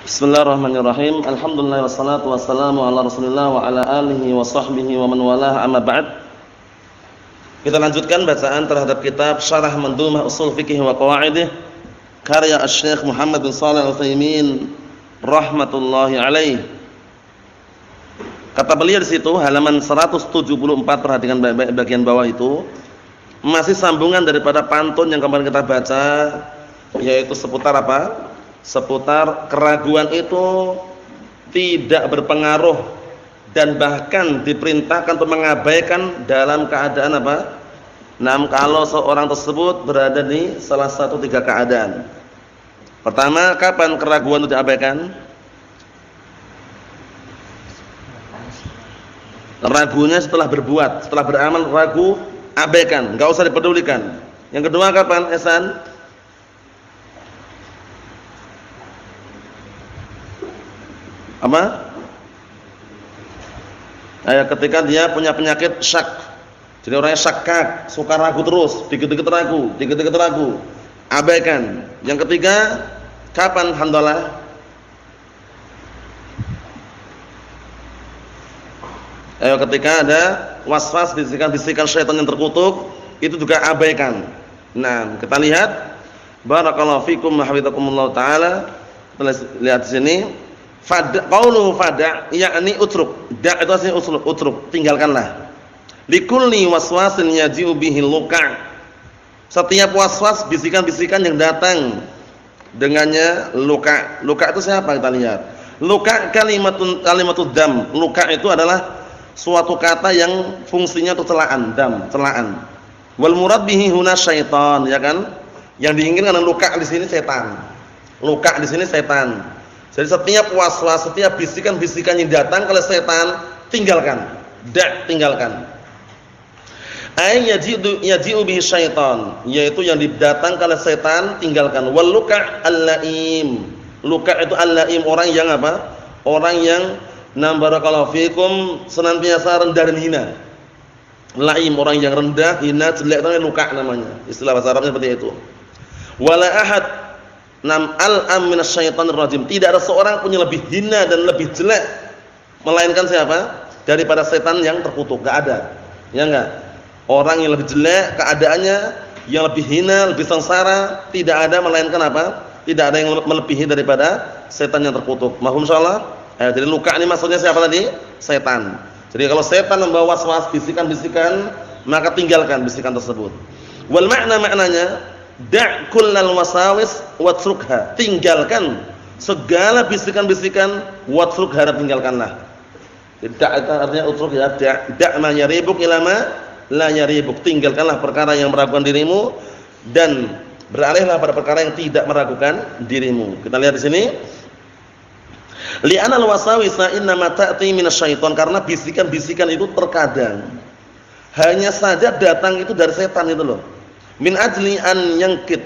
Bismillahirrahmanirrahim. Alhamdulillah wassalatu wassalamu ala Rasulillah wa ala alihi wa sahbihi wa man walah, amma ba'd. Kita lanjutkan bacaan terhadap kitab Syarah Mandhumah Ushul Fiqh wa Qawaidih karya Asy-Syaikh Muhammad bin Shalih Al-Utsaimin rahmatullahi alaih. Kata beliau di situ halaman 174, perhatikan baik-baik bagian bawah itu. Masih sambungan daripada pantun yang kemarin kita baca, yaitu seputar apa? Seputar keraguan itu tidak berpengaruh dan bahkan diperintahkan untuk mengabaikan dalam keadaan apa? Kalau seorang tersebut berada di salah satu tiga keadaan. Pertama, kapan keraguan itu diabaikan? Ragunya setelah berbuat, setelah beramal ragu, abaikan, enggak usah dipedulikan. Yang kedua kapan, Ihsan? Apa? Ketika dia punya penyakit syak. Jadi orangnya syakak, suka ragu terus, dikit-dikit ragu, abaikan. Yang ketiga, kapan handalah? Ketika ada waswas, bisikan-bisikan syaitan yang terkutuk, itu juga abaikan. Nah, kita lihat, barakallahu fikum wa hafizakumullah taala. Kita lihat di sini. Qauluhu fada' yakni utruk. Da' itu artinya utruk, tinggalkanlah. Likulli waswasin yaji'u bihi luka'. Setiap waswas, bisikan-bisikan yang datang dengannya luka. Luka itu siapa? Kita lihat. Luka kalimatud dam. Luka itu adalah suatu kata yang fungsinya untuk celaan, dam, celaan. Wal murad bihi huna syaitan, ya kan? Yang diinginkan dengan luka di sini setan. Luka di sini setan. Jadi setiap waswas, setiap bisikan-bisikan yang datang oleh setan, tinggalkan. Tinggalkan. Ay yaji'u bihi syaitan, yaitu yang didatangkan oleh setan, tinggalkan. Wal luka' al-laim. Luka' itu al-laim, orang yang apa? Orang yang barakallahu fikum senantiasa rendah dan hina. Laim, orang yang rendah, hina, jelek, itu luka' namanya. Istilah bahasa Arabnya seperti itu. Wala ahad al-am minasyaitonir rajim. Tidak ada seorang pun yang lebih hina dan lebih jelek melainkan siapa? Daripada setan yang terkutuk. Enggak ada. Ya enggak? Orang yang lebih jelek keadaannya, yang lebih hina, lebih sengsara, tidak ada melainkan apa? Tidak ada yang melebihi daripada setan yang terkutuk. Mahum insyaallah? Jadi luka ini maksudnya siapa tadi? Setan. Jadi kalau setan membawa waswas, bisikan-bisikan, maka tinggalkan bisikan tersebut. Wal maknanya da' kullal wasawis watrukha. Tinggalkan segala bisikan-bisikan, watrukha, tinggalkanlah. Da' itu artinya utruk ya. Da' ma yaribuk ila ma la yaribuk. Tinggalkanlah perkara yang meragukan dirimu dan beralihlah pada perkara yang tidak meragukan dirimu. Kita lihat di sini. Li'anal wasawisa innama ta'ti minasyaiton, karena bisikan-bisikan itu terkadang hanya saja datang itu dari setan itu loh. Min ajli an yankit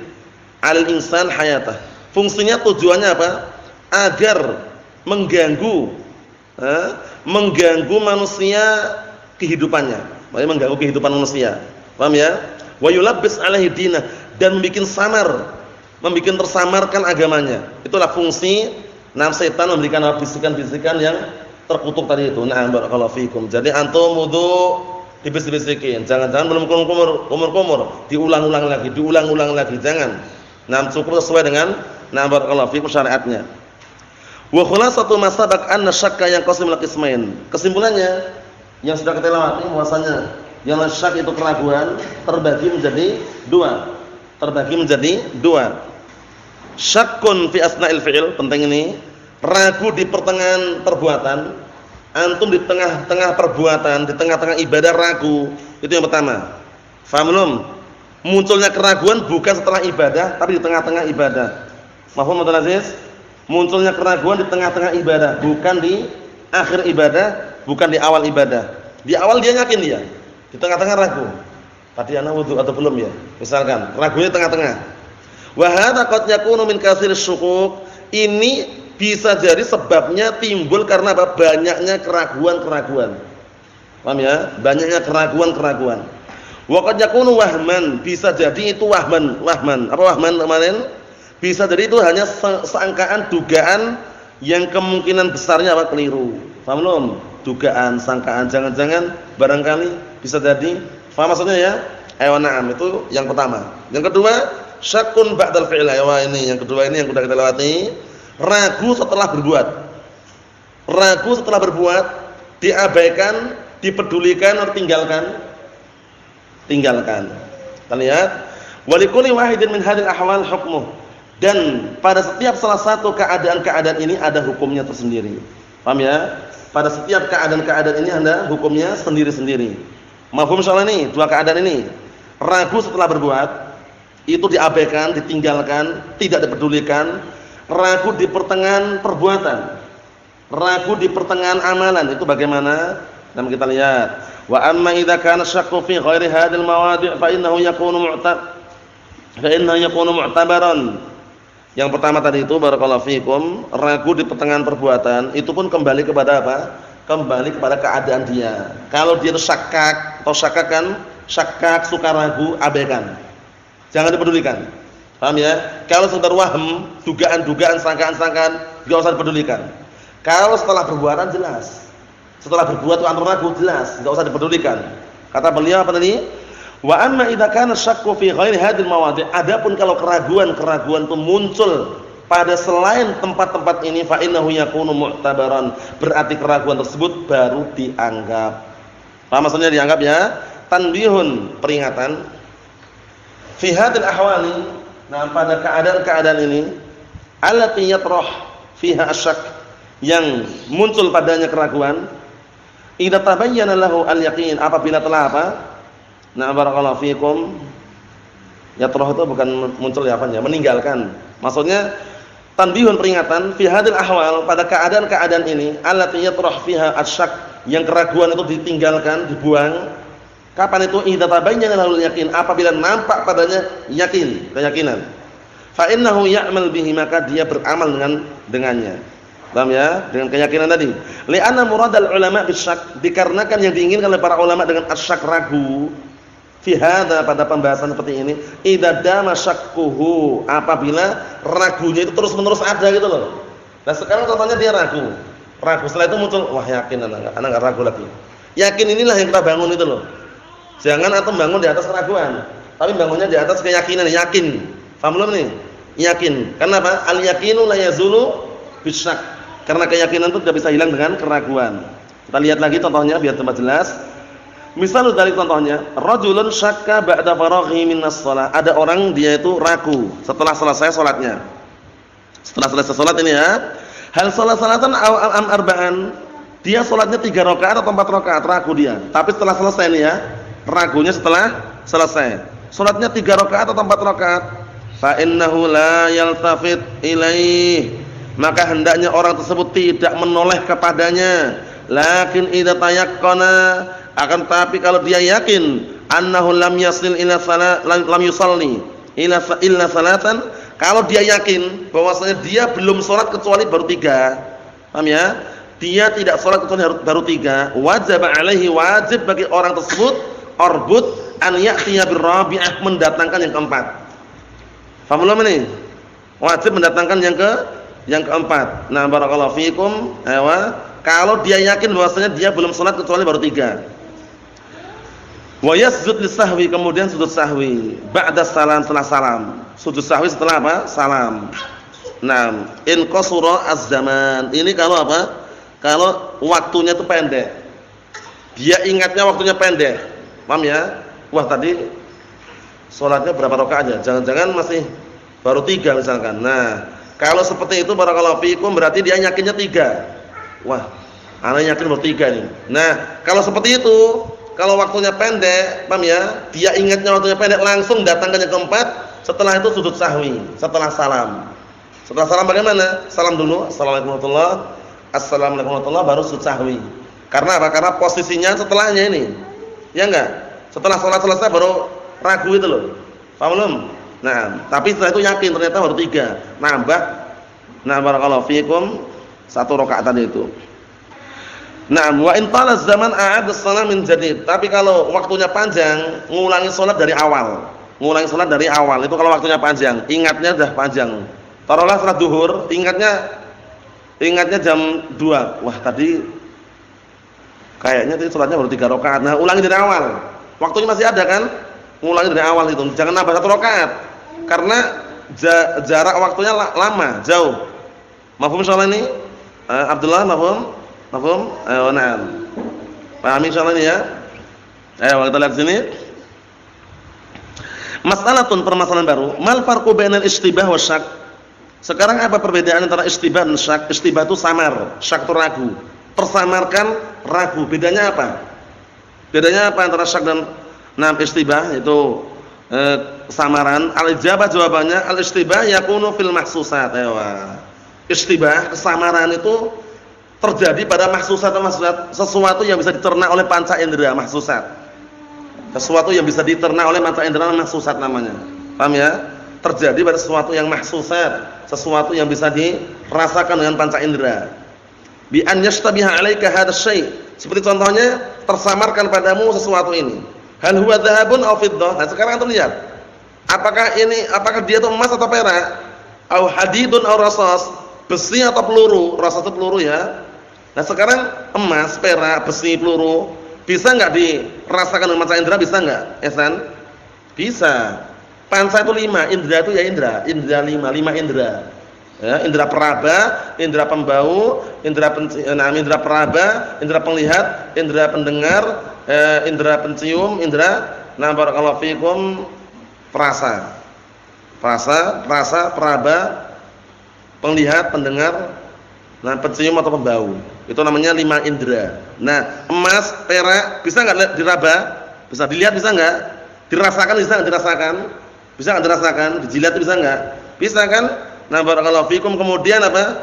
al insan hayatah. Fungsinya, tujuannya apa? Agar mengganggu manusia kehidupannya. Maksudnya mengganggu kehidupan manusia. Paham ya? Wa yulabbis alaihi dinah, dan membikin tersamarkan agamanya. Itulah fungsi setan, memberikan bisikan-bisikan yang terkutuk tadi itu. Barakallahu fikum. Jadi antum wudu dibisik-bisikin, jangan-jangan belum kumur, diulang-ulang lagi, jangan. Cukup sesuai dengan barakallahu fikum syariatnya. Wa khulasatu ma sabaq anna syakka yanqasim ila qismain. Kesimpulannya yang sudah kita lewati bahwasanya yang syak itu keraguan terbagi menjadi dua. Syakkun fi asna'il fi'il, penting ini, ragu di pertengahan perbuatan. Antum di tengah-tengah perbuatan, di tengah-tengah ibadah ragu, itu yang pertama. Faham belum? Munculnya keraguan bukan setelah ibadah, tapi di tengah-tengah ibadah. Mafhum Abdul Aziz? Munculnya keraguan di tengah-tengah ibadah, bukan di akhir ibadah, bukan di awal ibadah. Di awal dia yakin dia, di tengah-tengah ragu. Tadi ana wudu atau belum ya? Misalkan, ragunya tengah-tengah. Wa hadza qad yakunu min katsir syukuk. Ini bisa jadi sebabnya timbul karena apa? Banyaknya keraguan-keraguan. Paham ya? Banyaknya keraguan-keraguan. Wa qad yakunu wahman, bisa jadi itu wahman. Apa wahman kemarin? Bisa jadi itu hanya sangkaan, dugaan yang kemungkinan besarnya apa? Keliru. Paham belum? Dugaan, sangkaan, jangan-jangan barangkali bisa jadi. Paham maksudnya ya? Na'am, itu yang pertama. Yang kedua, syakkun ba'dal fi'il. Ini yang kedua, ini yang sudah kita lewati. Ragu setelah berbuat. Ragu setelah berbuat, diabaikan, dipedulikan atau tinggalkan? Tinggalkan. Kita lihat, wa likulli wahidin min hadhil ahwal hukmuh. Dan pada setiap salah satu keadaan-keadaan ini ada hukumnya tersendiri. Paham ya? Pada setiap keadaan-keadaan ini ada hukumnya sendiri-sendiri. Mafhum soal ini, dua keadaan ini. Ragu setelah berbuat, itu diabaikan, ditinggalkan, tidak dipedulikan. Ragu di pertengahan perbuatan, ragu di pertengahan amalan, itu bagaimana? Dan kita lihat, wa amma idza kana syakku fi ghairi hadhil mawadi' fa innahu yakunu mu'tabaran. Yang pertama tadi itu barakallahu fikum, ragu di pertengahan perbuatan, itu pun kembali kepada apa? Kembali kepada keadaan dia. Kalau dia itu syakak atau syakakan, syakak, suka ragu, abaikan. Jangan dipedulikan. Paham ya? Kalau sekedar waham, dugaan-dugaan, sangkaan-sangkaan, enggak usah dipedulikan. Kalau setelah perbuatan jelas. Setelah berbuat itu ragu jelas, enggak usah dipedulikan. Kata beliau apa tadi? Wa amma idza kana syakku fi ghairi hadhil mawadi'. Adapun kalau keraguan-keraguan itu muncul pada selain tempat-tempat ini, fa innahu yakunu mu'tabaran. Berarti keraguan tersebut baru dianggap. Paham maksudnya dianggap ya? Tanbihun, peringatan. Fi hadhil ahwali, nah pada keadaan-keadaan ini, allati yatrah fiha asyak, yang muncul padanya keraguan, idza tabayyana lahu al-yaqin, apabila telah apa? Nah, barakallahu fikum. Yatrah itu bukan muncul ya apa ya, meninggalkan. Maksudnya tanbihun, peringatan, fi hadhil ahwal, pada keadaan-keadaan ini, allati yatrah fiha asyak, yang keraguan itu ditinggalkan, dibuang. Kapan itu? Idza tabayyana lahu al-yaqin, apabila nampak padanya yakin, keyakinan. Fa innahu ya'mal bihi, maka dia beramal dengannya. Paham ya? Dengan keyakinan tadi. Li'anna muradal ulama bisyak, dikarenakan yang diinginkan oleh para ulama dengan asyak, ragu. Fi hadza, pada pembahasan seperti ini, idza dama syakkuhu, apabila ragunya itu terus-menerus ada gitu loh. Nah, sekarang contohnya dia ragu. Ragu, setelah itu muncul, wah yakin anak enggak ragu lagi. Yakin inilah yang kita bangun itu loh. Jangan antum bangun di atas keraguan, tapi bangunnya di atas keyakinan, yakin. Paham belum nih? Yakin. Kenapa? Al-yaqinu la yazulu bisyak. Karena keyakinan itu tidak bisa hilang dengan keraguan. Kita lihat lagi contohnya biar tambah jelas. Misal dari contohnya, rajulun syakka ba'da faraghi minas shalah. Ada orang dia itu ragu setelah selesai salatnya. Setelah selesai salat ini ya, hal salat salatan am arba'an. Dia salatnya 3 rakaat atau 4 rakaat, ragu dia. Tapi setelah selesai ini ya, ragunya setelah selesai. Salatnya 3 rakaat atau 4 rakaat. Fa innahu la yaltafit ilaih. Maka hendaknya orang tersebut tidak menoleh kepadanya. Lakin idza tayaqqana, akan tapi kalau dia yakin annahu lam yasil ila salat, lam yusalli illa salatan, kalau dia yakin bahwasanya dia belum salat kecuali baru 3. Paham ya? Dia tidak salat kecuali baru 3, wajib alaihi, wajib bagi orang tersebut arbut an ya'tiya birrabi'ah, mendatangkan yang keempat. Paham belum ini? Wajib mendatangkan yang keempat. Nah, barakallahu fikum. Kalau dia yakin bahwasanya dia belum salat kecuali baru 3. Wa yasjud lisahwi, kemudian sujud sahwi ba'da salam, setelah salam. Sujud sahwi setelah apa? Salam. Nah, in qasura az-zaman. Ini kalau apa? Kalau waktunya itu pendek. Dia ingatnya waktunya pendek. Paham ya? Wah, tadi salatnya berapa rakaat aja? Jangan-jangan masih baru 3 misalkan. Nah, kalau seperti itu barakallahu fikum, berarti dia yakinnya 3. Wah, ana yakin baru 3 nih. Nah, kalau seperti itu, kalau waktunya pendek, paham ya? Dia ingatnya waktunya pendek, langsung datangkan yang keempat. Setelah itu sujud sahwi, setelah salam. Setelah salam bagaimana? Salam dulu, assalamualaikum warahmatullahi wabarakatuh. Assalamualaikum warahmatullahi wabarakatuh, baru sujud sahwi. Karena apa? Karena posisinya setelahnya ini. Ya enggak? Setelah salat selesai baru ragu itu loh. Paham belum? Nah, tapi setelah itu yakin ternyata baru 3. Nambah. Nah, barakallahu fikum, 1 rakaat tadi itu. Nah, wa in tala zaman a'ad as-salam min jadid. Tapi kalau waktunya panjang, ngulangi salat dari awal. Ngulangi salat dari awal itu kalau waktunya panjang, ingatnya sudah panjang. Taruhlah salat zuhur, ingatnya Ingatnya jam 2. Wah, tadi kayaknya tadi salatnya baru 3 rakaat. Nah, ulangi dari awal. Waktunya masih ada kan? Ulangi dari awal itu. Jangan nambah 1 rakaat. Karena jarak waktunya lama, jauh. Mafhum insyaallah ini? Abdullah, mafhum? Mafhum? Ayo, na'am. Pahami insyaallah ini ya? Ayo kita lihat sini. Mas'alatun, permasalahan baru. Mal farqu bainal ishtibah wa syak? Sekarang apa perbedaan antara ishtibah dan syak? Ishtibah itu samar, syak itu ragu. Tersamarkan ragu. Bedanya apa? Bedanya apa antara syak dan ishtibah? Itu samaran. Al-ijabah, jawabannya al-ishtibah yakunu fil mahsusat. Ishtibah, kesamaran itu terjadi pada mahsusat atau mahsusat, sesuatu yang bisa dicerna oleh panca indera, mahsusat. Sesuatu yang bisa diterna oleh mata indera mahsusat namanya. Paham ya? Terjadi pada sesuatu yang mahsusat, sesuatu yang bisa dirasakan dengan panca indera. Bi an yashtabiha 'alaika hadzal syai'. Seperti contohnya tersamarkan padamu sesuatu ini. Hal huwa dhahabun aw fiddah? Nah, sekarang antum lihat. Apakah dia itu emas atau perak? Au hadidun aw rasas? Besi atau peluru? Rasas itu peluru ya. Nah, sekarang emas, perak, besi, peluru bisa enggak dirasakan dengan panca indera, bisa enggak? Ihsan? Bisa. Panca itu 5, indera itu ya indera 5 indera. Ya, indera peraba, indera pembau, indera peraba, indera penglihat, indera pendengar, indera pencium, indera barakallahu fikum perasa. Perasa, peraba, penglihat, pendengar, pencium atau pembau. Itu namanya 5 indera. Nah, emas, perak bisa enggak diraba? Bisa dilihat, bisa enggak? Dirasakan bisa enggak dirasakan? Bisa enggak dirasakan? Dijilat bisa enggak? Bisa kan? Nah, barakallahu fikum. Kemudian apa?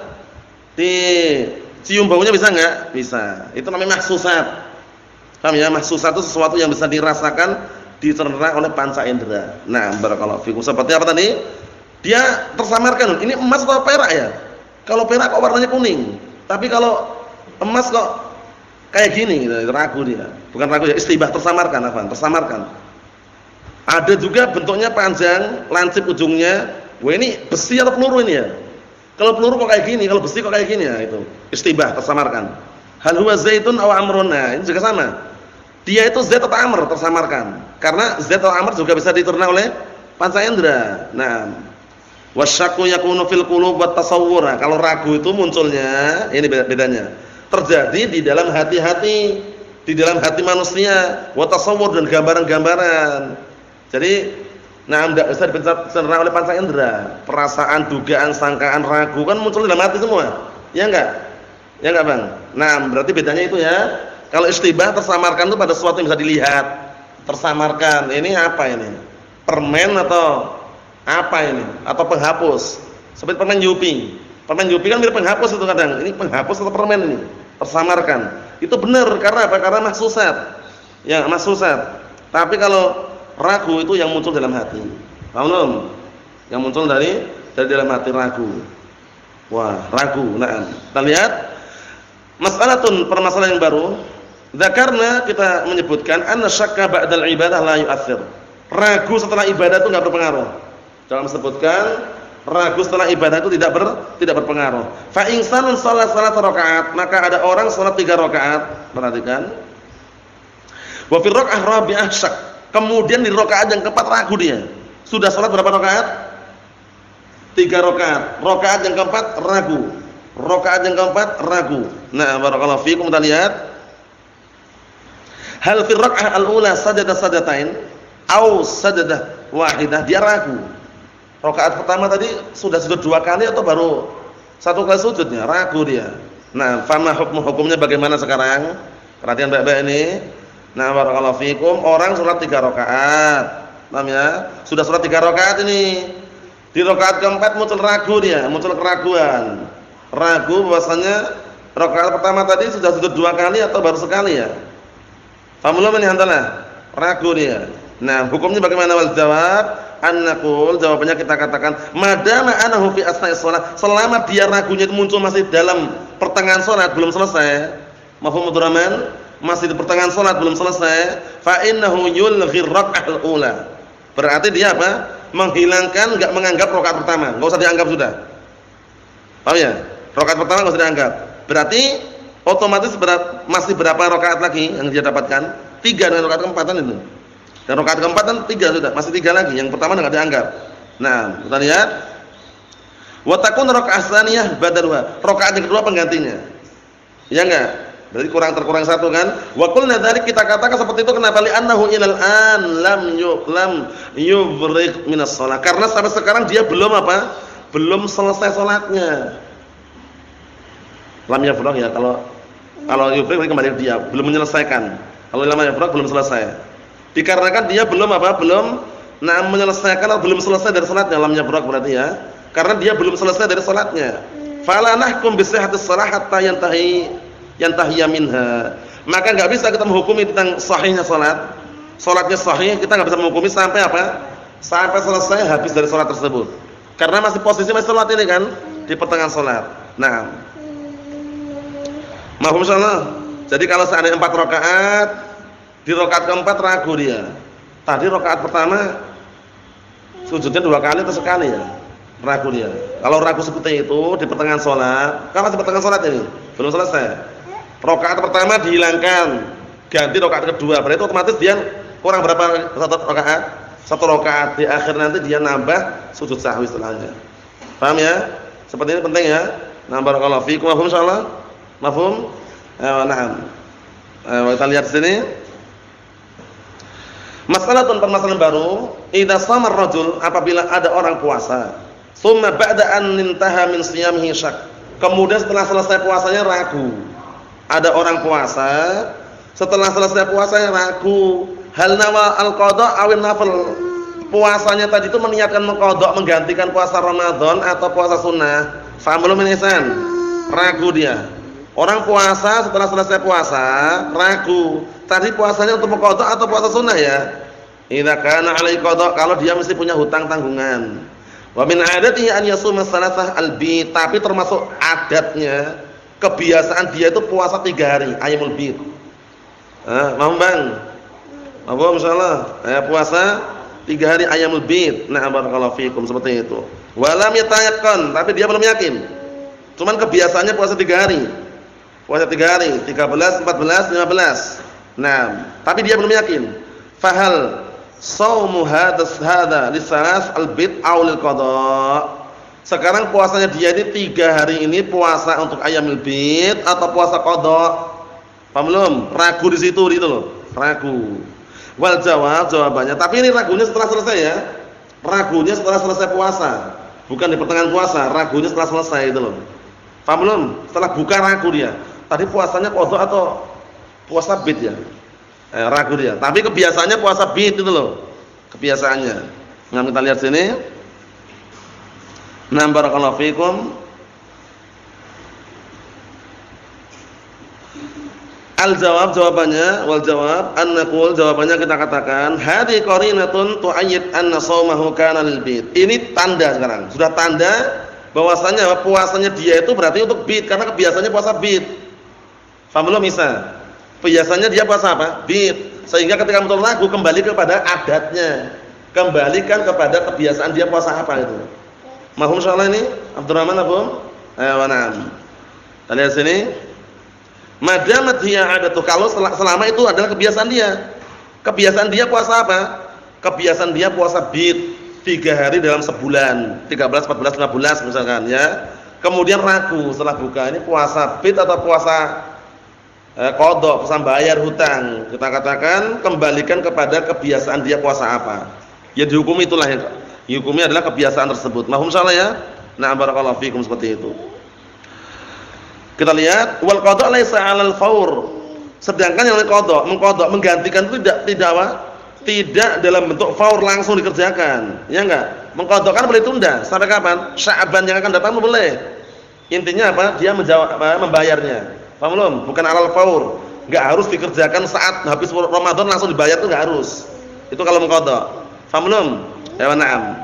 Dicium baunya bisa enggak? Bisa. Itu namanya mahsusat. Paham ya? Mahsusat itu sesuatu yang bisa dirasakan, dicerna oleh panca indera. Nah, barakallahu fikum. Seperti apa tadi? Dia tersamarkan. Ini emas atau perak ya? Kalau perak kok warnanya kuning. Tapi kalau emas kok kayak gini gitu, ragu dia. Bukan ragu ya, istibah, tersamarkan, tersamarkan. Ada juga bentuknya panjang, lancip ujungnya. Wah, ini besi atau peluru ini ya? Kalau peluru kok kayak gini, kalau besi kok kayak gini ya, itu istibah, tersamarkan. Hal huwa zaitun aw amrun? Nah, ini juga sama. Dia itu zait atau amr, tersamarkan. Karena zait atau amr juga bisa dicerna oleh panca indera. Nah, wasyakku yakunu fil qulub wat tasawwur. Nah, kalau ragu itu munculnya, ini bedanya. Terjadi di dalam hati-hati, di dalam hati manusia, wa tasawwur, dan gambaran-gambaran. Jadi, tidak bisa dicerna oleh panca indera. Perasaan, dugaan, sangkaan, ragu kan muncul dalam hati semua. Ya enggak? Ya enggak, Bang? Nah, berarti bedanya itu ya. Kalau istibah, tersamarkan itu pada sesuatu yang bisa dilihat. Tersamarkan. Ini apa ini? Permen atau apa ini? Atau penghapus. Seperti permen Yupi. Permen Yupi kan mirip penghapus itu kadang. Ini penghapus atau permen ini? Tersamarkan. Itu benar karena apa? Karena mahsusat. Ya, mahsusat. Tapi kalau ragu itu yang muncul dalam hati. Paham belum? Yang muncul dari dalam hati, ragu. Wah, ragu. Nah, kita lihat mas'alatun, permasalahan yang baru. Dzakarna, kita menyebutkan anna syakka ba'dal ibadah la yu'athir. Ragu setelah ibadah itu enggak berpengaruh. Dalam sebutkan ragu setelah ibadah itu tidak berpengaruh. Fa insanun shalat rakaat, maka ada orang salat 3 rakaat. Perhatikan. Wa fi raka'ah rabi'ah syak. Kemudian di rakaat yang keempat ragu dia. Sudah salat berapa rakaat? 3 rakaat. Rakaat yang keempat ragu. Rakaat yang keempat ragu. Nah, barakallahu fikum, kita lihat. Hal fi raka'ah al-ula sajadatain aw sajadah wahidah? Dia ragu. Rakaat pertama tadi sudah 2 kali atau baru 1 kali sujudnya? Ragu dia. Nah, fama hukumnya bagaimana sekarang? Perhatian baik-baik ini. Nah, barakallahu fikum, orang salat 3 rakaat. Paham ya? Sudah salat 3 rakaat ini. Di rakaat keempat muncul ragu dia, muncul keraguan. Ragu bahwasanya rakaat pertama tadi sudah 2 kali atau baru sekali ya? Paham belum ini hantalah? Ragu dia. Nah, hukumnya bagaimana? Wal jawab annaqul, jawabannya kita katakan madama anahu fi asna'is shalah, selama dia ragunya itu muncul masih dalam pertengahan salat, belum selesai. Mafhum Abdurrahman? Masih di pertengahan salat, belum selesai. Fa innahu yulghir rak'ah al-ula. Berarti dia apa? Menghilangkan, enggak menganggap rakaat pertama. Enggak usah dianggap sudah. Paham ya? Rakaat pertama enggak usah dianggap. Berarti otomatis masih berapa rakaat lagi yang dia dapatkan? 3 dengan rakaat keempat itu. Dan rakaat keempat kan 3 sudah, masih 3 lagi. Yang pertama enggak dianggap. Nah, kita lihat. Wa takun rakaat tsaniyah badaluha. Rakaat yang kedua penggantinya. Ya enggak? Berarti terkurang 1 kan? Wa qulna dzalik, kita katakan seperti itu kenapa? Li annahu ilal an lam yubrigh minas shalah. Karena sampai sekarang dia belum apa? Belum selesai salatnya. Lam yafragh ya, kalau yubrigh kembali dia belum menyelesaikan. Kalau lam yafragh belum selesai. Dikarenakan dia belum apa? Belum menyelesaikan atau belum selesai dari salatnya, lam yafragh berarti ya. Karena dia belum selesai dari salatnya. Fala nahkum bi sihhatis shalah hatta yantahiya minha. Maka enggak bisa kita menghukumi tentang sahihnya salat. Salatnya sahih, kita enggak bisa menghukumi sampai apa? Sampai selesai habis dari salat tersebut. Karena masih posisi masih salat ini kan di pertengahan salat. Nah. Mahum insyaallah. Jadi kalau seandainya 4 rakaat, di rakaat keempat ragu dia. Tadi rakaat pertama sujudnya 2 kali atau sekali ya? Ragu dia. Kalau ragu seperti itu di pertengahan salat, kan masih pertengahan salat ini, belum selesai. Rakaat pertama dihilangkan, ganti rakaat kedua. Berarti otomatis dia kurang berapa rakaat? 1 rakaat. Di akhir nanti dia nambah sujud sahwi setelahnya. Paham ya? Seperti ini penting ya. Nah, barakallahu fiikum. Mafhum insyaallah? Mafhum? Na'am. Kita lihat sini. Permasalahan baru, idza shama ar-rajul, apabila ada orang puasa, tsumma ba'da an intaha min shiyamihi syak. Kemudian setelah selesai puasanya ragu. Ada orang puasa, setelah selesai puasanya ragu, hal nawa al-qada' aw an-nafl. Puasanya tadi itu meniatkan mengqada', menggantikan puasa Ramadan atau puasa sunnah. Faham belum ini, San? Ragu dia. Orang puasa setelah selesai puasa, ragu. Tadi puasanya untuk mengqada' atau puasa sunnah ya? Idza kana 'alaihi qada', kalau dia mesti punya hutang tanggungan. Wa min 'adatihi an yasuma salasah al-bid, tapi termasuk adatnya, kebiasaan dia itu puasa 3 hari, ayyamul bid. Mau Bang? Apa insyaallah? Puasa 3 hari ayyamul bid. Nah, barakallahu fikum, seperti itu. Walam yatayaqqan, tapi dia belum yakin. Cuman kebiasaannya puasa 3 hari. Puasa 3 hari, 13, 14, 15. Nah, tapi dia belum yakin. Fahal shaumu hadha lisalas al-bid aw lil qada'. Sekarang puasanya dia ini 3 hari ini puasa untuk ayyamul bid atau puasa qada? Paham belum? Ragu di situ gitu loh. Ragu. Wal jawabannya, tapi ini ragunya setelah selesai ya. Ragunya setelah selesai puasa. Bukan di pertengahan puasa, ragunya setelah selesai itu loh. Paham belum? Setelah buka ragu dia. Tadi puasanya qada atau puasa bid ya? Ragu dia. Tapi kebiasaannya puasa bid itu loh. Kebiasaannya. Nah, kita lihat sini. Nah, barakallahu fikum. Jawabannya jawabannya kita katakan hadhi qarinatun tu'ayyid anna shaumahu kana lil bid. Ini tanda sekarang. Sudah tanda bahwasanya puasanya dia itu berarti untuk bid karena kebiasaannya puasa bid. Paham belum Isa? Biasanya dia puasa apa? Bid. Sehingga ketika muncul ragu kembali kepada adatnya. Kembalikan kepada kebiasaan dia puasa apa itu. Mahum insyaallah ini Abdurrahman Abu? Na'am. Kita lihat sini. Madamat hiya adatu, kalau selama itu adalah kebiasaan dia. Kebiasaan dia puasa apa? Kebiasaan dia puasa bid 3 hari dalam sebulan, 13, 14, 15 misalkan ya. Kemudian ragu setelah buka, ini puasa bid atau puasa qada, puasa bayar hutang. Kita katakan kembalikan kepada kebiasaan dia puasa apa. Ya dihukum itulah yang dihukumi adalah kebiasaan tersebut. Mahum insyaallah ya. Nah, barakallahu fikum, seperti itu. Kita lihat wal qada laisa 'alal faur. Sedangkan yang mengqada menggantikan itu tidak apa? Tidak dalam bentuk faur langsung dikerjakan. Ya enggak? Mengqada kan boleh tunda sampai kapan? Sya'ban yang akan datang boleh. Intinya apa? Dia membayarnya. Paham belum? Bukan 'alal faur. Enggak harus dikerjakan saat habis Ramadan langsung dibayar, itu enggak harus. Itu kalau mengqada. Paham belum? Ya na'am.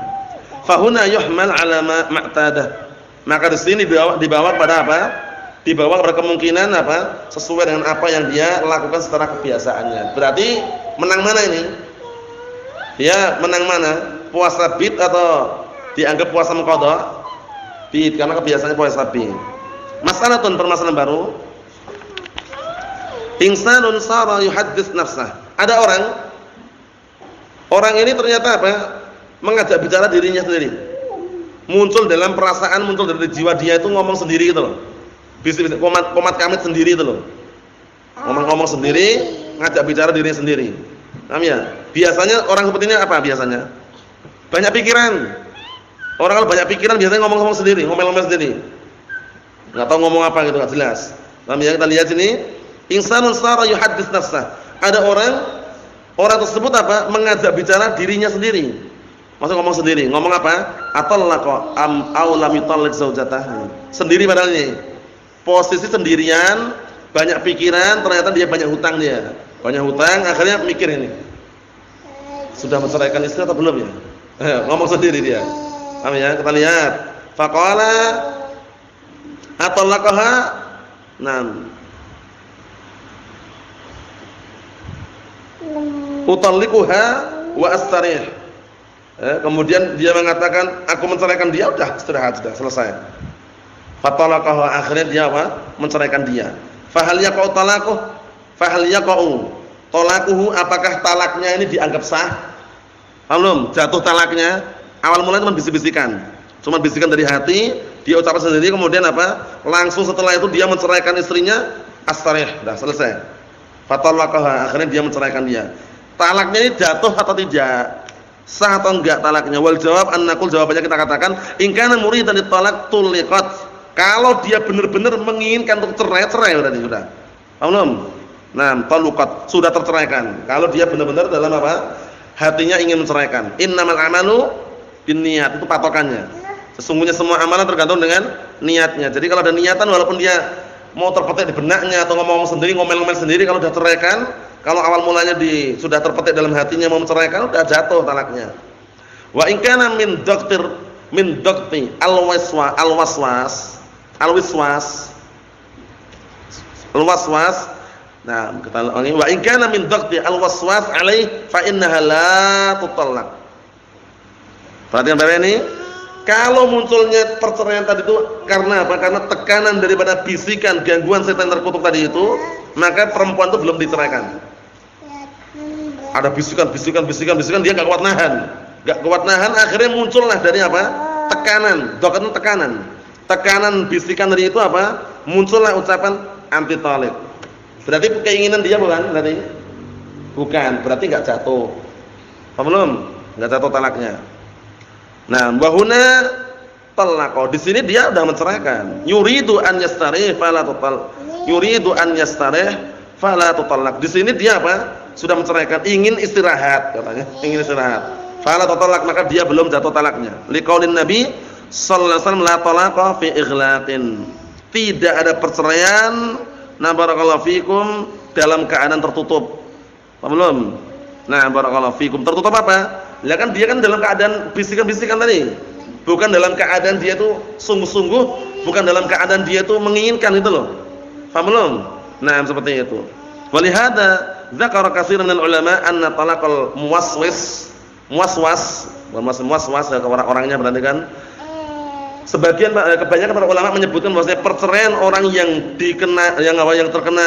Fa huna yuhmal 'ala ma'tadah. Maka di sini dibawa pada apa? Dibawa pada kemungkinan apa? Sesuai dengan apa yang dia lakukan secara kebiasaannya. Berarti menang mana ini? Ya, menang mana? Puasa bid atau dianggap puasa mengqada? Bid, karena kebiasaannya puasa bid. Masalatun, permasalahan baru. Insanun sara yuhaddits nafsah. Ada orang ini ternyata apa? Mengajak bicara dirinya sendiri. Muncul dalam perasaan, muncul dari jiwa dia itu ngomong sendiri gitu loh. Bisik-bisik komat kamit sendiri itu loh. Ngomong-ngomong sendiri, ngajak bicara dirinya sendiri. Paham ya? Biasanya orang seperti ini apa biasanya? Banyak pikiran. Orang kalau banyak pikiran biasanya ngomong-ngomong sendiri, ngomel-ngomel sendiri. Enggak tahu ngomong apa gitu, enggak jelas. Paham ya? Kita lihat sini, insanun sara yuhaddits nafsah. Ada orang tersebut apa? Mengajak bicara dirinya sendiri. Maksud ngomong sendiri, ngomong apa? Atallaqa am aw lam yutalliq zaujatahu. Sendiri padahal ini. Posisi sendirian, banyak pikiran, ternyata dia banyak hutang dia. Banyak hutang, akhirnya mikir ini. Sudah menceraikan istri atau belum ya? Ngomong sendiri dia. Paham ya? Kita lihat. Faqala atallaqaha. Naam. Utalliquha wa astarih. Kemudian dia mengatakan, aku menceraikan dia, udah istirahat, sudah selesai. Fatalaqahu, akhirnya dia apa? Menceraikan dia. Fahal yaqau talaquh? Fahal yaqau talaquhu, apakah talaknya ini dianggap sah? Belum, jatuh talaknya. Awal mulanya cuma bisik-bisikan. Cuma bisikan dari hati, dia ucapkan sendiri, kemudian apa? Langsung setelah itu dia menceraikan istrinya, astarih, sudah selesai. Fatalaqahu, akhirnya dia menceraikan dia. Talaknya ini jatuh atau tidak? Sah atau enggak talaknya? Wal jawab annaqul, jawabannya kita katakan in kana muridan litalaq tuliqat. Kalau dia benar-benar menginginkan untuk cerai berarti sudah. Paham? Nah, taluqat, sudah terceraikan. Kalau dia benar-benar dalam apa? Hatinya ingin menceraikan. Innamal amalu binniyat, itu patokannya. Sesungguhnya semua amalan tergantung dengan niatnya. Jadi kalau ada niatan walaupun dia mau terpetik di benaknya atau ngomong sendiri, ngomel-ngomel sendiri, kalau sudah ceraikan, kalau awal mulanya sudah terpetik dalam hatinya mau menceraikan, sudah jatuh talaknya. Wa in kana min daqti al-waswas. Nah, kita ulangi, wa in kana min daqti al-waswas alaih fa innaha la tutallaq. Perhatikan Bapak ini, kalau munculnya perceraian tadi itu karena apa? Karena tekanan daripada bisikan, gangguan setan terkutuk tadi itu, maka perempuan itu belum diceraikan. Ada bisikan, dia enggak kuat nahan, akhirnya muncullah dari apa? Tekanan, tekanan bisikan dari itu apa? Muncullah ucapan anti talib. Berarti keinginan dia bukan? Berarti enggak jatuh. Paham belum? Enggak jatuh talaknya. Nah, wahuna talaqo, di sini dia sudah menceraikan. Yuridu an yastarih fala tutallaq. Di sini dia apa? Sudah menceraikan, ingin istirahat katanya, ingin istirahat. Fala tutallaq, maka dia belum jatuh talaknya. Liqaulin Nabi sallallahu alaihi wasallam la talaqa fi ighlaqin. Tidak ada perceraian, na barakallahu fikum, dalam keadaan tertutup. Paham belum? Nah, barakallahu fikum, tertutup apa? Ya kan dia kan dalam keadaan bisikan-bisikan tadi. Bukan dalam keadaan dia itu sungguh-sungguh, bukan dalam keadaan dia itu menginginkan itu loh. Paham belum? Nah, seperti itu. Walihada dzakara katsiran minal ulama anna talaqal muwaswas orangnya berarti kan. Kebanyakan para ulama menyebutkan bahwasanya perceraian orang yang terkena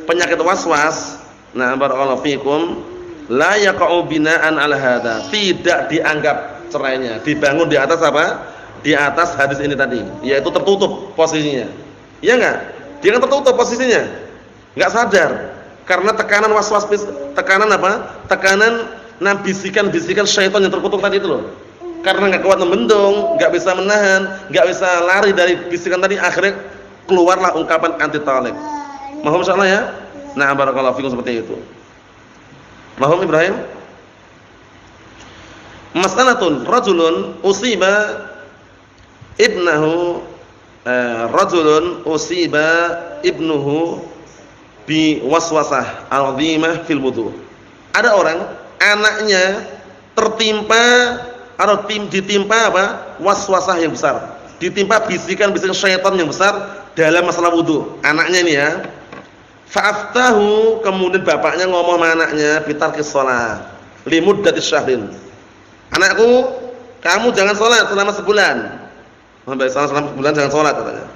penyakit waswas, nah barakallahu fikum, la yaqa'u bina'an 'ala hadza, tidak dianggap cerainya dibangun di atas apa? Di atas hadis ini tadi, yaitu tertutup posisinya. Iya enggak? Dia kan tertutup posisinya. Enggak sadar. Karena tekanan waswas, tekanan apa? Tekanan bisikan-bisikan syaitan yang terkutuk tadi itu loh. Karena enggak kuat membendung, enggak bisa menahan, enggak bisa lari dari bisikan tadi, akhirnya keluarlah ungkapan anti talib. Mohon insyaallah ya. Nah, barakallahu fikum, seperti itu. Mahum Ibrahim? Mas'alatun rajulun usiba ibnuhu bi waswasah 'azimah fil wudu. Ada orang anaknya ditimpa apa? Waswasah yang besar. Ditimpa bisikan-bisikan syaitan yang besar dalam masalah wudu. Anaknya ini ya. Fa'aftahu, kemudian bapaknya ngomong sama anaknya, bitarkis shalah limuddatis syahrin. Anakku, kamu jangan sholat selama sebulan. Selama sebulan jangan sholat katanya.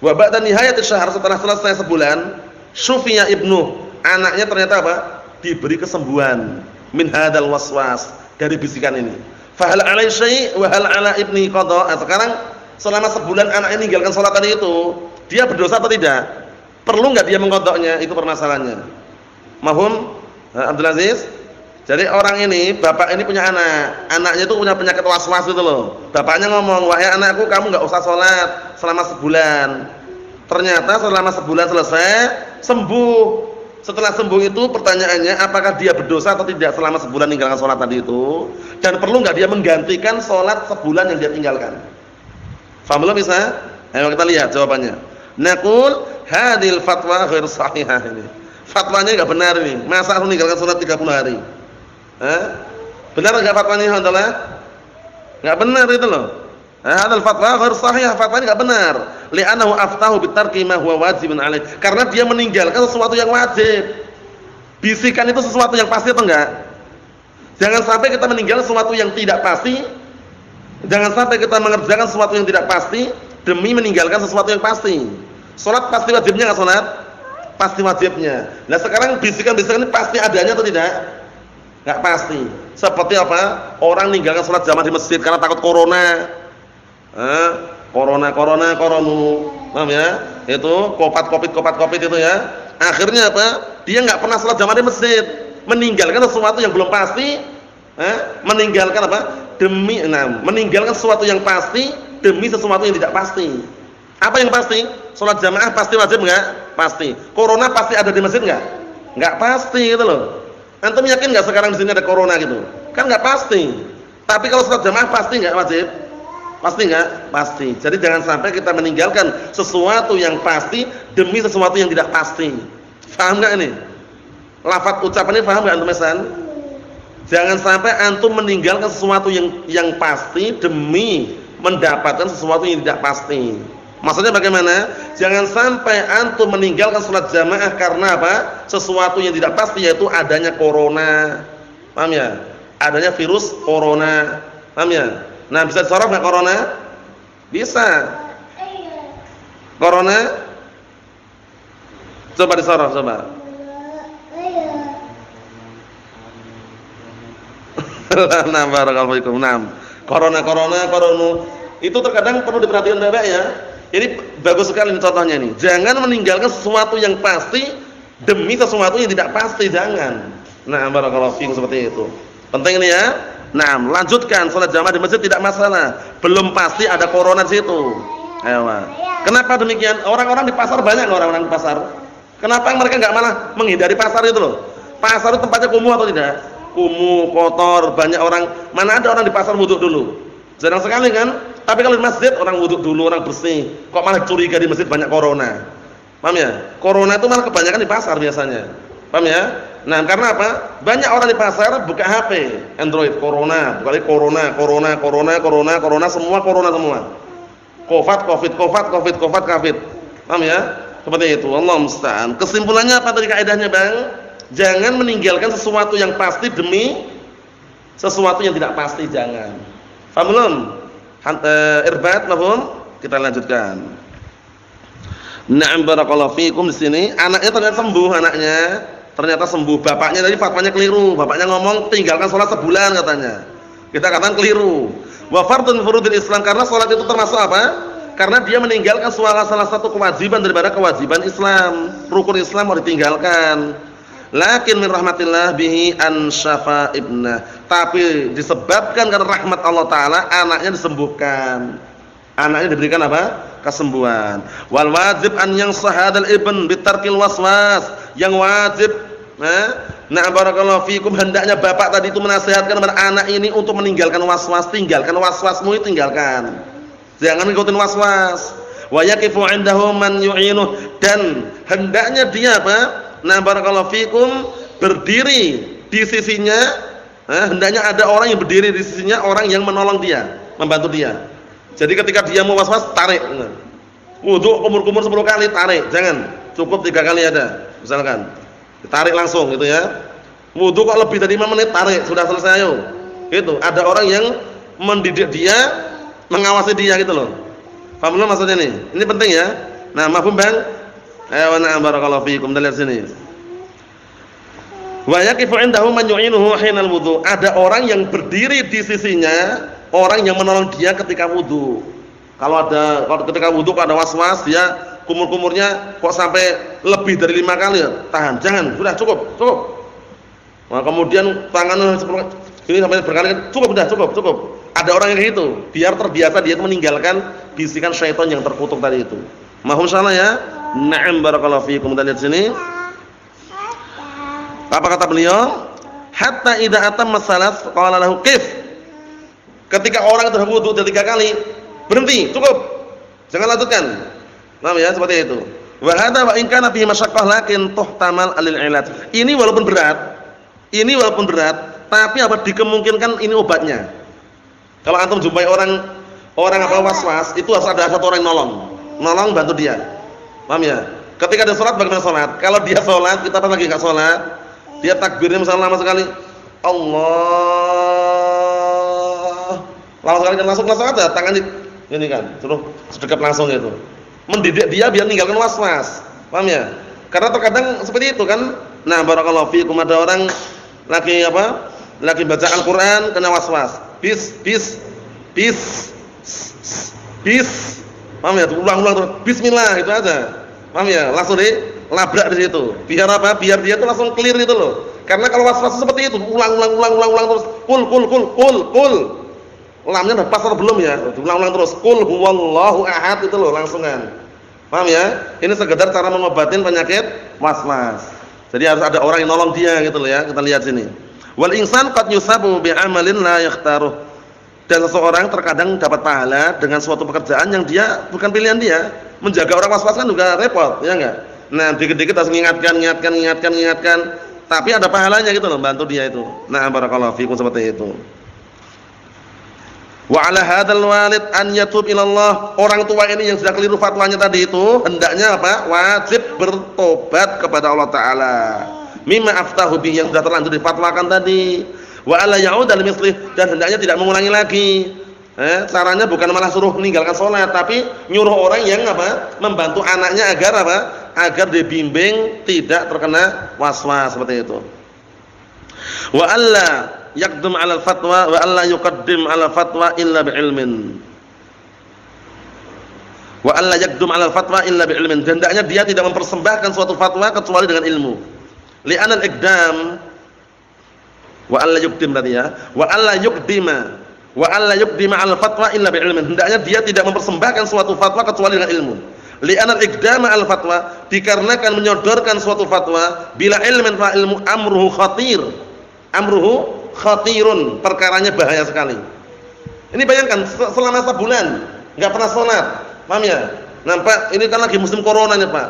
Wa ba'da nihayati syahr, setelah selesai sebulan, syufiya ibnu, anaknya ternyata apa? Diberi kesembuhan min hadzal waswas, dari bisikan ini. Fa hal 'alai syai' wa hal 'ala ibni qada. Sekarang selama sebulan anaknya meninggalkan salat tadi itu, dia berdosa atau tidak? Perlu enggak dia mengqadanya? Itu permasalahannya. Mahum Abdul Aziz? Jadi orang ini, bapak ini punya anak. Anaknya itu punya penyakit waswas itu loh. Bapaknya ngomong, "Wahai anakku, kamu enggak usah salat selama sebulan." Ternyata selama sebulan selesai, sembuh. Setelah sembuh itu pertanyaannya, apakah dia berdosa atau tidak selama sebulan meninggalkan salat tadi itu? Dan perlu enggak dia menggantikan salat sebulan yang dia tinggalkan? Faham belum bisa? Ayo kita lihat jawabannya. Naqul hadil fatwa ghair sahihah ini. Fatwanya enggak benar ini. Masa harus meninggalkan salat 30 hari? Benar enggak fatwanya alhamdulillah? Enggak benar itu loh. Hadal fatwa ghair sahihah, fatwanya enggak benar. Li'annahu aftahu bitarki ma huwa wajibun alaih. Karena dia meninggalkan sesuatu yang wajib. Bisikan itu sesuatu yang pasti atau enggak? Jangan sampai kita meninggalkan sesuatu yang tidak pasti. Jangan sampai kita mengerjakan sesuatu yang tidak pasti demi meninggalkan sesuatu yang pasti. Salat pasti wajibnya enggak salat? Pasti wajibnya. Nah, sekarang bisikan-bisikan ini pasti adanya atau tidak? Enggak pasti. Seperti apa? Orang meninggalkan salat jamaah di masjid karena takut corona. Corona. Paham ya? Itu Covid itu ya. Akhirnya apa? Dia enggak pernah salat jamaah di masjid. Meninggalkan sesuatu yang belum pasti, meninggalkan apa? Meninggalkan sesuatu yang pasti demi sesuatu yang tidak pasti. Apa yang pasti? Salat jamaah pasti wajib enggak? Pasti. Corona pasti ada di masjid enggak? Enggak pasti gitu loh. Antum yakin enggak sekarang di sini ada corona gitu? Kan enggak pasti. Tapi kalau salat jamaah pasti enggak wajib? Pasti enggak? Pasti. Jadi jangan sampai kita meninggalkan sesuatu yang pasti demi sesuatu yang tidak pasti. Paham enggak ini? Lafaz ucapannya paham enggak antum Hasan? Jangan sampai antum meninggalkan sesuatu yang pasti demi mendapatkan sesuatu yang tidak pasti. Maksudnya bagaimana? Jangan sampai antum meninggalkan salat jamaah karena apa? Sesuatu yang tidak pasti, yaitu adanya corona. Paham ya? Adanya virus corona. Paham ya? Nah, bisa disorot enggak corona? Bisa. Corona? Coba disorot, coba. Nah, barakallahu fikum. Nah, corona. Itu terkadang perlu diperhatikan baik ya. Ini bagus sekali ini contohnya nih. Jangan meninggalkan sesuatu yang pasti demi sesuatu yang tidak pasti, jangan. Nah, barakallahu fikum seperti itu. Penting ini ya. Nah, lanjutkan salat jamaah di masjid tidak masalah. Belum pasti ada corona di situ. Ayo. Kenapa demikian? Orang-orang di pasar banyak loh, orang-orang di pasar. Kenapa mereka enggak malah menghindari pasar itu loh? Pasar itu tempatnya kumuh atau tidak? Kumuh, kotor, banyak orang. Mana ada orang di pasar wudu dulu? Jarang sekali kan? Tapi kalau di masjid orang wudu dulu, orang bersih. Kok malah curiga di masjid banyak corona? Paham ya? Corona itu malah kebanyakan di pasar biasanya. Paham ya? Nah, karena apa? Banyak orang di pasar buka HP Android, corona, buka corona, semua corona semua. Covid. Paham ya? Seperti itu. Allah musta'an. Kesimpulannya apa tadi kaidahnya, Bang? Jangan meninggalkan sesuatu yang pasti demi sesuatu yang tidak pasti, jangan. Paham belum? Irbat, mafhum? Kita lanjutkan. Na'am barakallahu fikum. Di sini anaknya ternyata sembuh, ternyata sembuh. Bapaknya tadi fatwanya keliru. Bapaknya ngomong tinggalkan salat sebulan katanya. Kita katakan keliru. Wa fardun furudil Islam, karena salat itu termasuk apa? Karena dia meninggalkan salah satu kewajiban daripada kewajiban Islam. Rukun Islam mau ditinggalkan. Lakin min rahmatillah bihi an syafa ibnah. Tapi disebabkan karena rahmat Allah Ta'ala, anaknya disembuhkan. Anaknya diberikan apa? Kesembuhan. Wal wajib an yang sahadal ibn bitarkil waswas. Yang wajib, nah barakallahu fikum, hendaknya bapak tadi itu menasihatkan kepada anak ini untuk meninggalkan waswas. Tinggalkan waswasmu, tinggalkan. Jangan ngikutin waswas. Wa yaqifu 'indahu man yu'inuh, dan hendaknya dia apa? Nah barakallahu fikum, berdiri di sisinya, hendaknya ada orang yang berdiri di sisinya, orang yang menolong dia, membantu dia. Jadi ketika dia mau was-was, tarik. Wudu kumur-kumur 10 kali, tarik. Jangan, cukup 3 kali ada. Misalkan, tarik langsung gitu ya. Wudu kok lebih dari 5 menit, tarik, sudah selesai ayo. Gitu. Ada orang yang mendidik dia, mengawasi dia gitu loh. Paham belum maksudnya nih? Ini penting ya. Nah, mafhum Bang? Ayo na'am barakallahu fiikum. Kita lihat sini. Wa yaqifu indahu man yu'inuhu hinal wudu. Ada orang yang berdiri di sisinya, orang yang menolong dia ketika wudu. Kalau ketika wudu ada was-was, dia kumur-kumurnya kok sampai lebih dari 5 kali, tahan, jangan, sudah cukup. Nah, kemudian tangannya ini sampai berkali, cukup. Ada orang yang kayak gitu, biar terbiasa dia itu meninggalkan bisikan syaitan yang terkutuk tadi itu. Mahum salah ya? Na'am barakallahu fiikum. Kita lihat sini. Apa kata beliau? Hatta idza atamma salas qala lahu qif. Ketika orang itu berwudu 3 kali, berhenti, cukup. Jangan lanjutkan. Paham ya, seperti itu. Wa hadza wa in kana fihi masyaqqah lakin tuhtamal alil ilat. Ini walaupun berat, tapi apa dikemungkinkan ini obatnya. Kalau antum jumpai orang apa was-was, itu harus ada satu orang yang nolong bantu dia. Paham ya? Ketika dia salat bagaimana salat? Kalau dia salat, kita pas lagi enggak salat, dia takbirnya misalnya lama sekali. Allah. Lama sekali kan langsung aja tangannya ini kan, suruh sedekap langsung gitu. Mendidik dia biar meninggalkan was-was. Paham ya? Karena terkadang seperti itu kan. Nah, barakallahu fiikum, ada orang lagi baca Al-Qur'an kena was-was. Bis. Paham ya? Ulang-ulang terus bismillah itu aja. Paham ya? Langsung dilabrak di situ. Biar apa? Biar dia tuh langsung clear gitu loh. Karena kalau was-was seperti itu, ulang terus kul. Lamnya udah pas atau belum ya? Ulang terus kul huwallahu ahad itu loh langsungan. Paham ya? Ini sekedar cara mengobatin penyakit was-was. Jadi harus ada orang yang nolong dia gitu loh ya. Kita lihat sini. Wal insan qad yusabu bi amalin la yakhtaruh. Dan seseorang terkadang dapat pahala dengan suatu pekerjaan yang dia bukan pilihan dia. Menjaga orang was-was kan juga repot, ya enggak? Nah, dikit-dikit harus mengingatkan, tapi ada pahalanya gitu loh, bantu dia itu. Nah, barakallahu fikum seperti itu. Wa 'ala hadzal walid an yatub ila Allah. Orang tua ini yang sudah keliru fatwanya tadi itu, hendaknya apa? Wajib bertobat kepada Allah taala. Mimma aftahu bi, yang sudah terlanjur difatwakan tadi. Wa alla ya'ud al mislih, dan hendaknya tidak mengulangi lagi. Caranya bukan malah suruh meninggalkan salat, tapi nyuruh orang yang apa? Membantu anaknya agar apa? Agar dibimbing tidak terkena was-was seperti itu. Wa alla yaqdum 'ala al-fatwa wa alla yuqaddim 'ala fatwa illa bi'ilmin. Wa alla yaqdum 'ala al-fatwa illa bi'ilmin. Hendaknya dia tidak mempersembahkan suatu fatwa kecuali dengan ilmu. Li'anal iqdam wa alla yuqdim tadi ya. Wa alla yuqdima 'ala fatwa illa bi'ilmin. Hendaknya dia tidak mempersembahkan suatu fatwa kecuali dengan ilmu. Li'anal iqdama 'ala fatwa, dikarenakan menyodorkan suatu fatwa bila ilmin fa ilmu amruhu khatirun, perkaranya bahaya sekali. Ini bayangkan selama sebulan enggak pernah salat. Paham ya? Nampak ini kan lagi musim corona nih, Pak.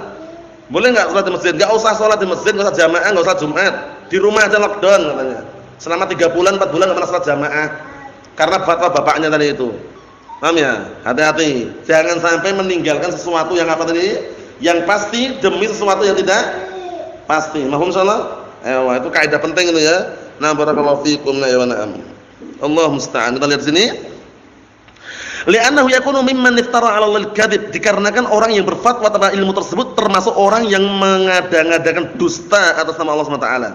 Boleh enggak salat di masjid? Enggak usah salat di masjid, enggak usah jamaah, enggak usah Jumat. Di rumah aja lockdown katanya. Selama 3 bulan, 4 bulan enggak pernah salat jamaah. Karena fatwa bapaknya tadi itu. Paham ya? Hati-hati. Jangan sampai meninggalkan sesuatu yang apa tadi? Yang pasti demi sesuatu yang tidak pasti. Mahum insyaallah? Itu kaidah penting itu ya. Nah, barakallahu fikum ya wa na'am. Allah musta'an. Kita lihat sini. Li'annahu yakunu mimman iftara 'ala Allahil kadzib, dikarenakan orang yang berfatwa tentang ilmu tersebut termasuk orang yang mengada-ngadakan dusta atas nama Allah Subhanahu wa taala.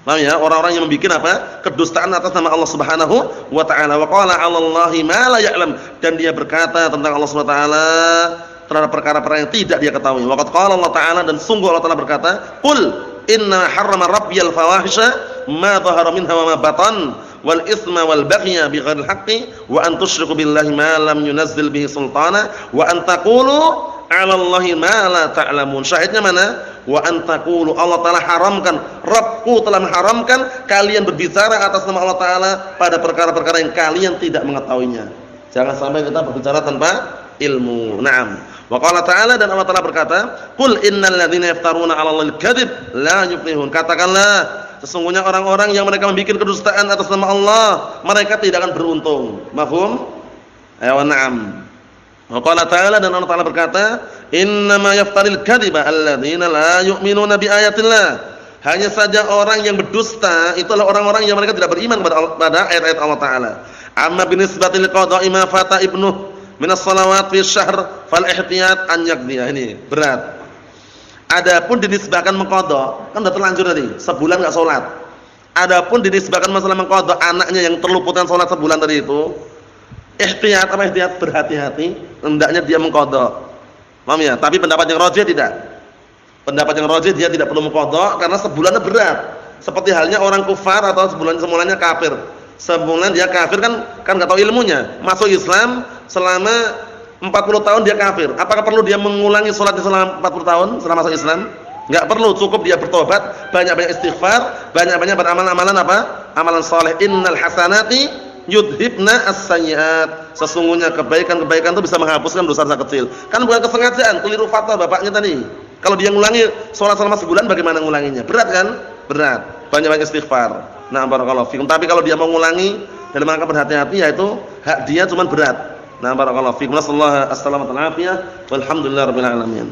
Paham ya? Orang-orang yang membuat apa? Kedustaan atas nama Allah Subhanahu wa taala. Wa qala 'ala Allahi ma la ya'lam, dan dia berkata tentang Allah Subhanahu wa taala terhadap perkara-perkara yang tidak dia ketahui. Wa qad qala Allah taala, dan sungguh Allah taala berkata, "Qul inna harrama rabbiyal fawahisha ma dhahara minha wa ma batan wal itsma wal baghya bighairil haqqi wa an tusyriku billahi ma lam yunazzil bihi sultana wa an taqulu 'ala Allahi ma la ta'lamun." Syahidnya mana? Wa an taqulu, Allah taala haramkan, Rabbku telah mengharamkan kalian berbicara atas nama Allah taala pada perkara-perkara yang kalian tidak mengetahuinya. Jangan sampai kita berbicara tanpa ilmu. Naam. Wa qala ta'ala, dan Allah taala berkata, "Qul innal ladzina yaftaruna 'ala Allahil kadzib la yuflihun." Katakanlah, sesungguhnya orang-orang yang mereka membuat kedustaan atas nama Allah, mereka tidak akan beruntung. Mafhum? Ayo na'am. Wa qala ta'ala, dan Allah taala berkata, "Innama yaftaril kadziba alladzina la yu'minuna bi ayatillah." Hanya saja orang yang berdusta itulah orang-orang yang mereka tidak beriman pada ayat-ayat Allah taala. Amma binisbatil qada'i ma fata ibnu minas shalawat fi syahr fal ihtiyat an yaqdiya. Ini berat. Adapun dinisbahkan mengqadha, kan sudah terlanjur tadi, sebulan enggak salat. Adapun dinisbahkan masalah mengqadha anaknya yang terluputkan salat sebulan tadi itu, ihtiyat apa ihtiyat? Berhati-hati, hendaknya dia mengqadha. Paham ya? Tapi pendapat yang rajih tidak. Pendapat yang rajih dia tidak perlu mengqadha karena sebulannya berat. Seperti halnya orang kufar atau semulanya kafir. Sebulan dia kafir kan enggak tahu ilmunya. Masuk Islam selama 40 tahun dia kafir. Apakah perlu dia mengulangi salatnya selama 40 tahun setelah masuk Islam? Enggak perlu, cukup dia bertobat, banyak-banyak istighfar, banyak-banyak beramal-amalan apa? Amalan saleh. Innal hasanati yudhibna as-sayyi'at. Sesungguhnya kebaikan-kebaikan itu bisa menghapuskan dosa-dosa kecil. Kan bukan kesengajaan, keliru fatal bapaknya tadi. Kalau dia ngulangi salat selama sebulan bagaimana ngulanginya? Berat kan? Berat. Banyak-banyak istighfar. Nah, barakallahu fikum. Tapi kalau dia mau ngulangi dalam rangka berhati-hati yaitu hak dia cuma berat. Nah, barakallahu fikum. Nasallahu alaihi wasallam. Walhamdulillahirabbil alamin.